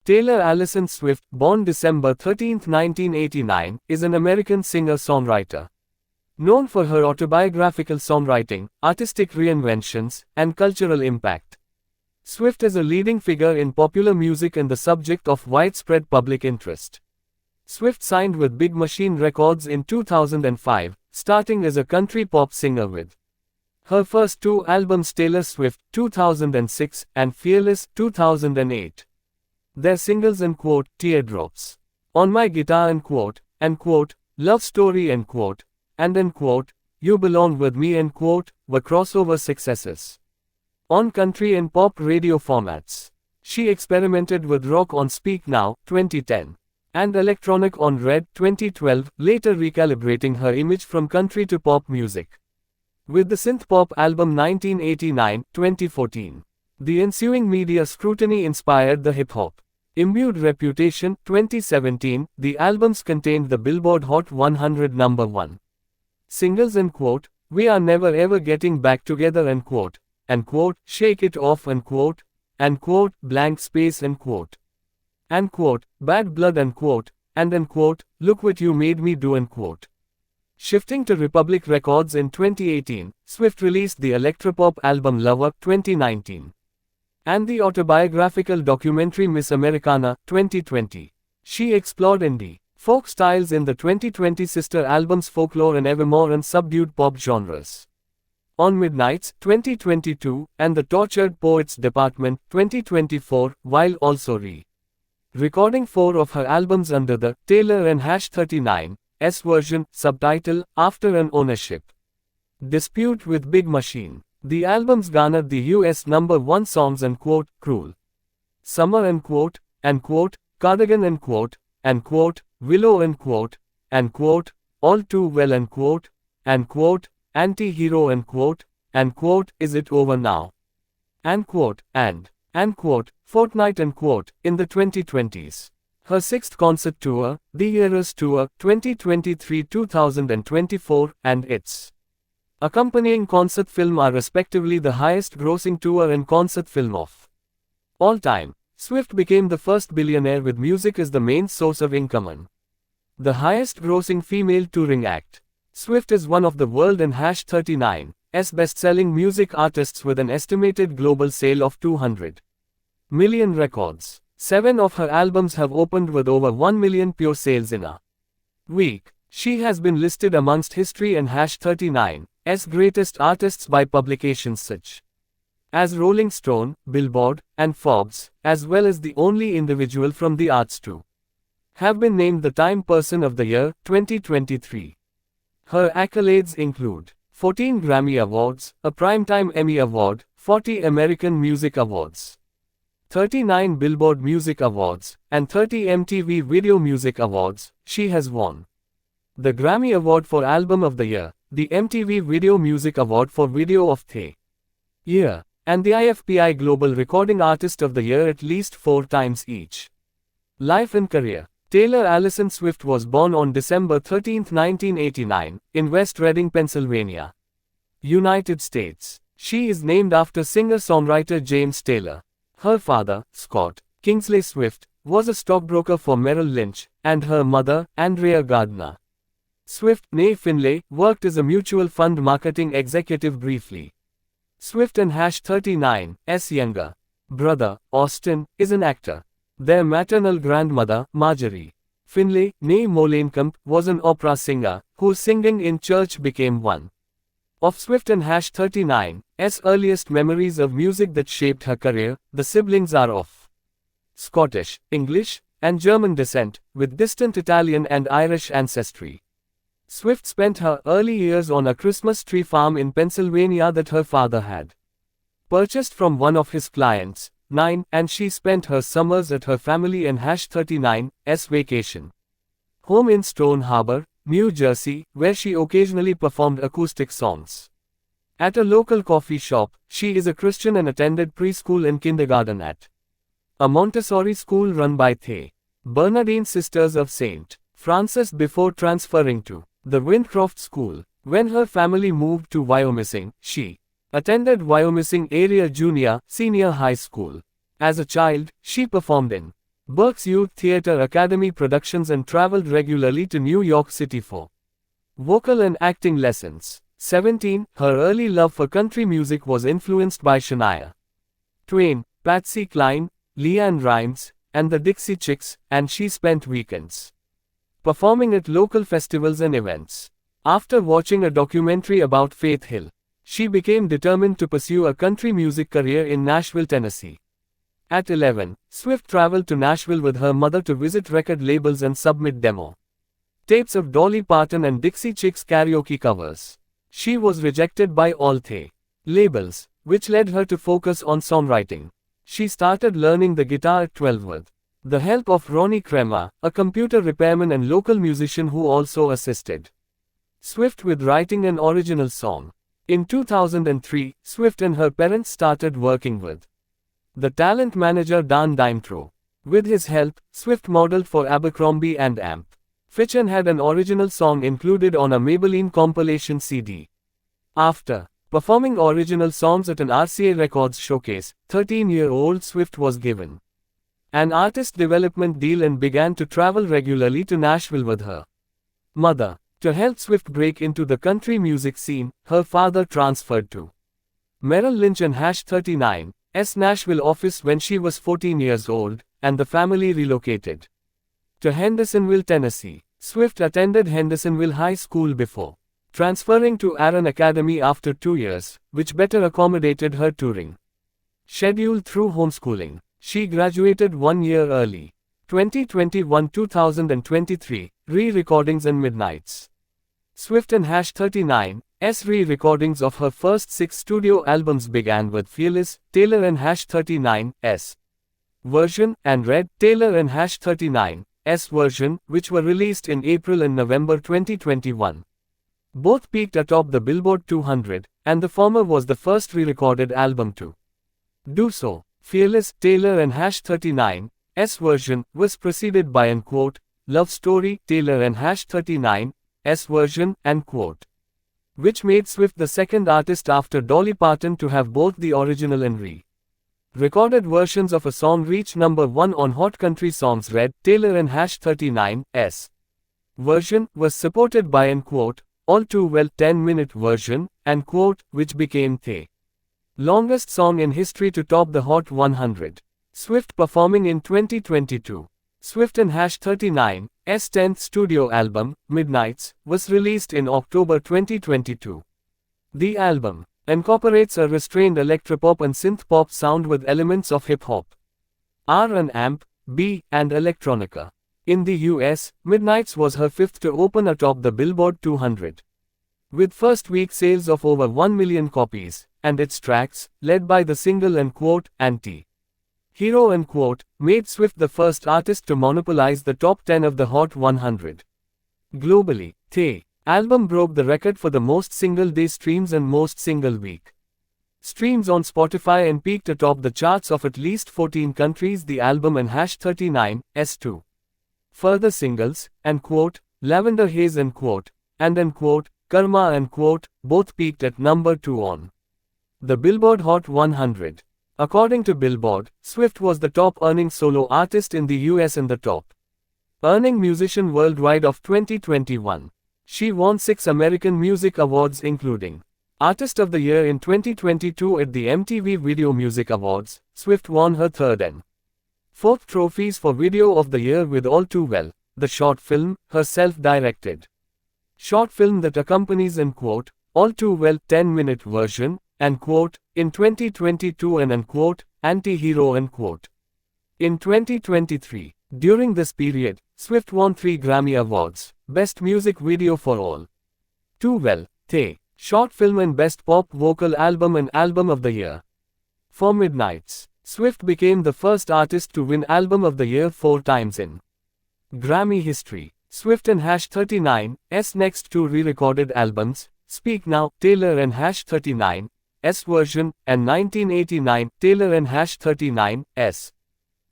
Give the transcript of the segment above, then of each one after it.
Taylor Allison Swift, born December 13, 1989, is an American singer-songwriter. Known for her autobiographical songwriting, artistic reinventions, and cultural impact. Swift is a leading figure in popular music and the subject of widespread public interest. Swift signed with Big Machine Records in 2005, starting as a country pop singer with her first two albums Taylor Swift 2006 and Fearless 2008. Their singles Teardrops, On My Guitar Love Story and You Belong With Me were crossover successes on country and pop radio formats. She experimented with rock on Speak Now 2010 and electronic on Red 2012, later recalibrating her image from country to pop music with the synth-pop album 1989, 2014. The ensuing media scrutiny inspired the hip-hop imbued reputation. 2017, the albums contained the Billboard Hot 100 number 1 singles We Are Never Ever Getting Back Together Shake It Off Blank Space Bad Blood Look What You Made Me Do Shifting to Republic Records in 2018, Swift released the electropop album Lover 2019 and the autobiographical documentary Miss Americana 2020. She explored indie, folk styles in the 2020 sister albums Folklore and Evermore and subdued pop genres. On Midnights 2022 and The Tortured Poets Department 2024, while also recording 4 of her albums under the Taylor and #39's version, subtitle, After an Ownership dispute with Big Machine. The albums garnered the US number 1 songs Cruel Summer Cardigan Willow All Too Well Anti-Hero Is It Over Now and Fortnight in the 2020s. Her 6th concert tour, The Eras Tour 2023-2024, and its accompanying concert film are respectively the highest grossing tour and concert film of all time. Swift became the first billionaire with music as the main source of income and the highest grossing female touring act. Swift is one of the world and #39's best-selling music artists with an estimated global sale of 200 million records. 7 of her albums have opened with over 1 million pure sales in a week. She has been listed amongst history and #39's greatest artists by publications such as Rolling Stone, Billboard, and Forbes, as well as the only individual from the arts to have been named the Time Person of the Year 2023. Her accolades include 14 Grammy Awards, a Primetime Emmy Award, 40 American Music Awards, 39 Billboard Music Awards, and 30 MTV Video Music Awards. She has won the Grammy Award for Album of the Year, the MTV Video Music Award for Video of the Year, and the IFPI Global Recording Artist of the Year at least 4 times each. Life and career. Taylor Allison Swift was born on December 13, 1989, in West Reading, Pennsylvania, United States. She is named after singer-songwriter James Taylor. Her father, Scott Kingsley Swift, was a stockbroker for Merrill Lynch, and her mother, Andrea Gardner Swift, née Finlay, worked as a mutual fund marketing executive briefly. Swift and #39's younger brother, Austin, is an actor. Their maternal grandmother, Marjorie Finlay, née Molenkamp, was an opera singer, whose singing in church became one of Swift and #39's earliest memories of music that shaped her career. The siblings are of Scottish, English, and German descent, with distant Italian and Irish ancestry. Swift spent her early years on a Christmas tree farm in Pennsylvania that her father had purchased from one of his clients, and she spent her summers at her family and #39's vacation home in Stone Harbor, New Jersey, where she occasionally performed acoustic songs. At a local coffee shop, she is a Christian and attended preschool and kindergarten at a Montessori school run by the Bernardine Sisters of St. Francis before transferring to the Windcroft School. When her family moved to Wyomissing, she attended Wyomissing Area Junior, Senior High School. As a child, she performed in Berks Youth Theatre Academy productions and traveled regularly to New York City for vocal and acting lessons. 17. Her early love for country music was influenced by Shania Twain, Patsy Cline, LeAnn Rimes, and the Dixie Chicks, and she spent weekends performing at local festivals and events. After watching a documentary about Faith Hill, she became determined to pursue a country music career in Nashville, Tennessee. At 11, Swift traveled to Nashville with her mother to visit record labels and submit demo tapes of Dolly Parton and Dixie Chicks karaoke covers. She was rejected by all three labels, which led her to focus on songwriting. She started learning the guitar at 12 with the help of Ronnie Crema, a computer repairman and local musician who also assisted Swift with writing an original song. In 2003, Swift and her parents started working with the talent manager Dan Dimetro. With his help, Swift modeled for Abercrombie and Amp. Fitch and had an original song included on a Maybelline compilation CD. After performing original songs at an RCA Records showcase, 13-year-old Swift was given an artist development deal and began to travel regularly to Nashville with her mother. To help Swift break into the country music scene, her father transferred to Merrill Lynch and #39's Nashville office when she was 14 years old, and the family relocated to Hendersonville, Tennessee. Swift attended Hendersonville High School before transferring to Aaron Academy after 2 years, which better accommodated her touring schedule through homeschooling. She graduated 1 year early. 2021-2023, re-recordings and midnights. Swift and #39's re-recordings of her first 6 studio albums began with Fearless, Taylor and #39's version, and Red, Taylor and #39's version, which were released in April and November 2021. Both peaked atop the Billboard 200, and the former was the first re-recorded album to do so. Fearless, Taylor and #39's version was preceded by an Love Story, Taylor and #39's version, which made Swift the second artist after Dolly Parton to have both the original and recorded versions of a song reach number 1 on Hot Country Songs. Red, Taylor and #39's version was supported by an all too well 10-minute version, and which became the longest song in history to top the Hot 100. Swift performing in 2022. Swift and #39's 10th studio album, Midnights, was released in October 2022. The album incorporates a restrained electropop and synth-pop sound with elements of hip-hop, R&B, and electronica. In the US, Midnights was her 5th to open atop the Billboard 200. With first-week sales of over 1 million copies, and its tracks, led by the single Anti-Hero made Swift the first artist to monopolize the top 10 of the Hot 100. Globally, the album broke the record for the most single-day streams and most single-week streams on Spotify and peaked atop the charts of at least 14 countries. The album and #39's 2 further singles, Lavender Haze and Karma both peaked at number 2 on the Billboard Hot 100. According to Billboard, Swift was the top-earning solo artist in the US and the top-earning musician worldwide of 2021. She won 6 American Music Awards including Artist of the Year in 2022 at the MTV Video Music Awards. Swift won her 3rd and 4th trophies for Video of the Year with All Too Well, the short film, her self-directed short film that accompanies an All Too Well 10-minute version, and in 2022 and an Anti-Hero and in 2023. During this period, Swift won 3 Grammy Awards, Best Music Video for All Too Well, the short film, and Best Pop Vocal Album and Album of the Year. For Midnights, Swift became the first artist to win Album of the Year 4 times in Grammy history. Swift and #39's next 2 re-recorded albums, Speak Now, Taylor and #39's version, and 1989, Taylor and #39's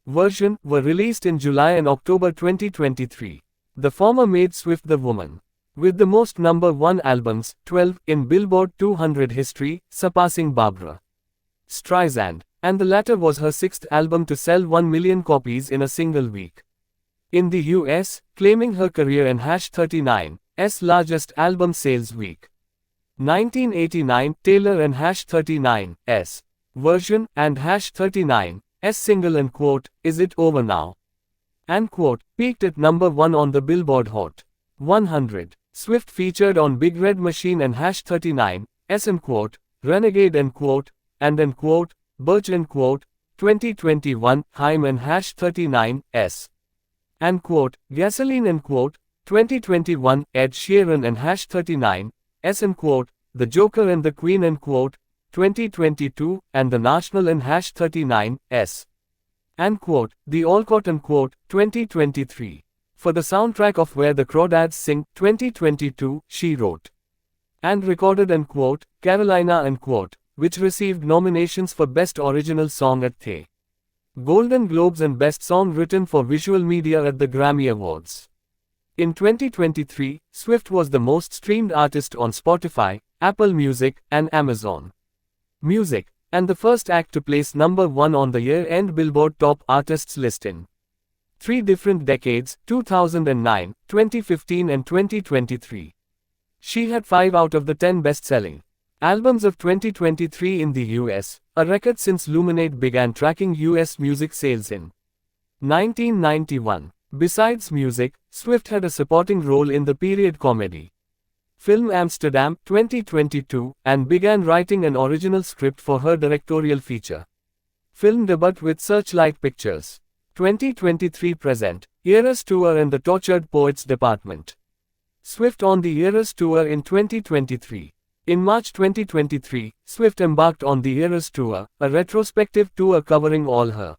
version, were released in July and October 2023. The former made Swift the woman with the most number 1 albums, 12, in Billboard 200 history, surpassing Barbra Streisand, and the latter was her sixth album to sell 1 million copies in a single week. In the US, claiming her career in #39's largest album sales week. 1989, Taylor and #39's version, and #39's single Is It Over Now? Peaked at number 1 on the Billboard Hot 100. Swift featured on Big Red Machine and #39's Renegade and Birch 2021, Haim and #39's Gasoline 2021, Ed Sheeran and #39's The Joker and the Queen 2022, and The National and #39's The Olcott 2023. For the soundtrack of Where the Crawdads Sing 2022, she wrote and recorded Carolina which received nominations for Best Original Song at the Golden Globes and Best Song Written for Visual Media at the Grammy Awards. In 2023, Swift was the most streamed artist on Spotify, Apple Music, and Amazon Music, and the first act to place number 1 on the year-end Billboard Top Artists list in 3 different decades, 2009, 2015 and 2023. She had 5 out of the 10 best-selling albums of 2023 in the US, a record since Luminate began tracking US music sales in 1991. Besides music, Swift had a supporting role in the period comedy film Amsterdam 2022, and began writing an original script for her directorial feature film debut with Searchlight Pictures. 2023 present, Eras Tour and the Tortured Poets Department. Swift on the Eras Tour in 2023. In March 2023, Swift embarked on the Eras Tour, a retrospective tour covering all her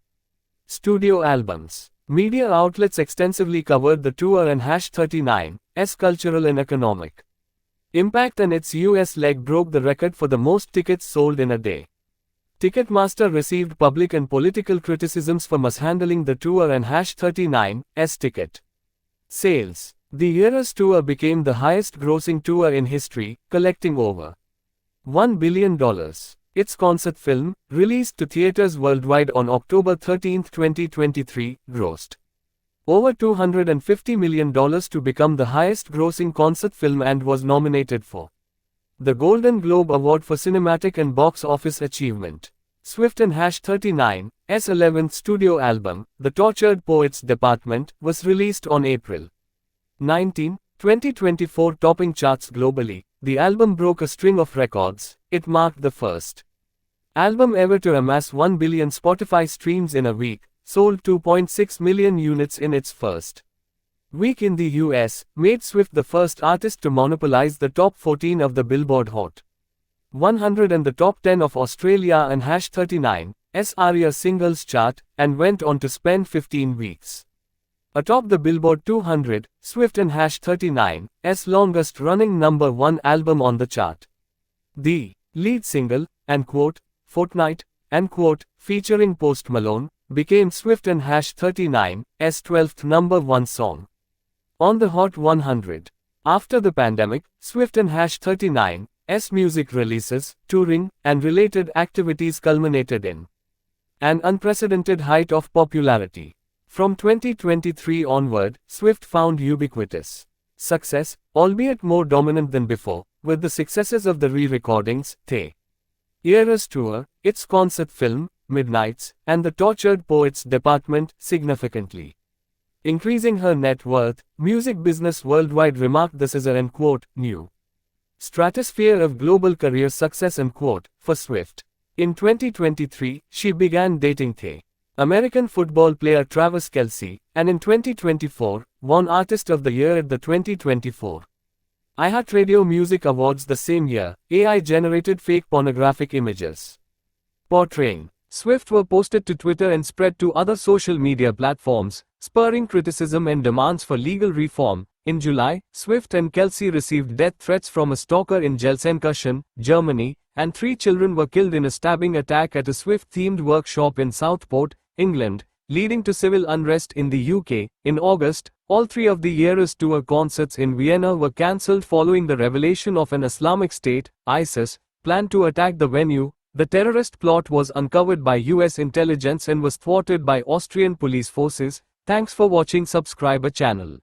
studio albums. Media outlets extensively covered the tour and #39's cultural and economic impact, and its US leg broke the record for the most tickets sold in a day. Ticketmaster received public and political criticisms for mishandling the tour and #39's ticket sales. The Eras Tour became the highest-grossing tour in history, collecting over $1 billion. Its concert film, released to theaters worldwide on October 13, 2023, grossed over $250 million to become the highest-grossing concert film and was nominated for the Golden Globe Award for Cinematic and Box Office Achievement. Swift and #39's 11th studio album, The Tortured Poets Department, was released on April 19, 2024, topping charts globally. The album broke a string of records. It marked the first album ever to amass 1 billion Spotify streams in a week, sold 2.6 million units in its first week in the US, made Swift the first artist to monopolize the top 14 of the Billboard Hot 100 and the top 10 of Australia and #39's ARIA singles chart, and went on to spend 15 weeks atop the Billboard 200, Swift and #39's longest-running number 1 album on the chart. The lead single, Fortnight, featuring Post Malone, became Swift and #39's 12th number 1 song on the Hot 100. After the pandemic, Swift and #39's music releases, touring, and related activities culminated in an unprecedented height of popularity. From 2023 onward, Swift found ubiquitous success, albeit more dominant than before, with the successes of the re-recordings, The Eras Tour, its concert film, Midnights, and the Tortured Poets Department, significantly increasing her net worth. Music business worldwide remarked this as a new stratosphere of global career success for Swift. In 2023, she began dating the American football player Travis Kelce, and in 2024, won Artist of the Year at the 2024 iHeartRadio Music Awards. The same year, AI-generated fake pornographic images portraying Swift were posted to Twitter and spread to other social media platforms, spurring criticism and demands for legal reform. In July, Swift and Kelce received death threats from a stalker in Gelsenkirchen, Germany, and 3 children were killed in a stabbing attack at a Swift-themed workshop in Southport, England, leading to civil unrest in the UK. In August, all 3 of the Eras Tour concerts in Vienna were cancelled following the revelation of an Islamic State, ISIS, plan to attack the venue. The terrorist plot was uncovered by US intelligence and was thwarted by Austrian police forces. Thanks for watching. Subscribe our channel.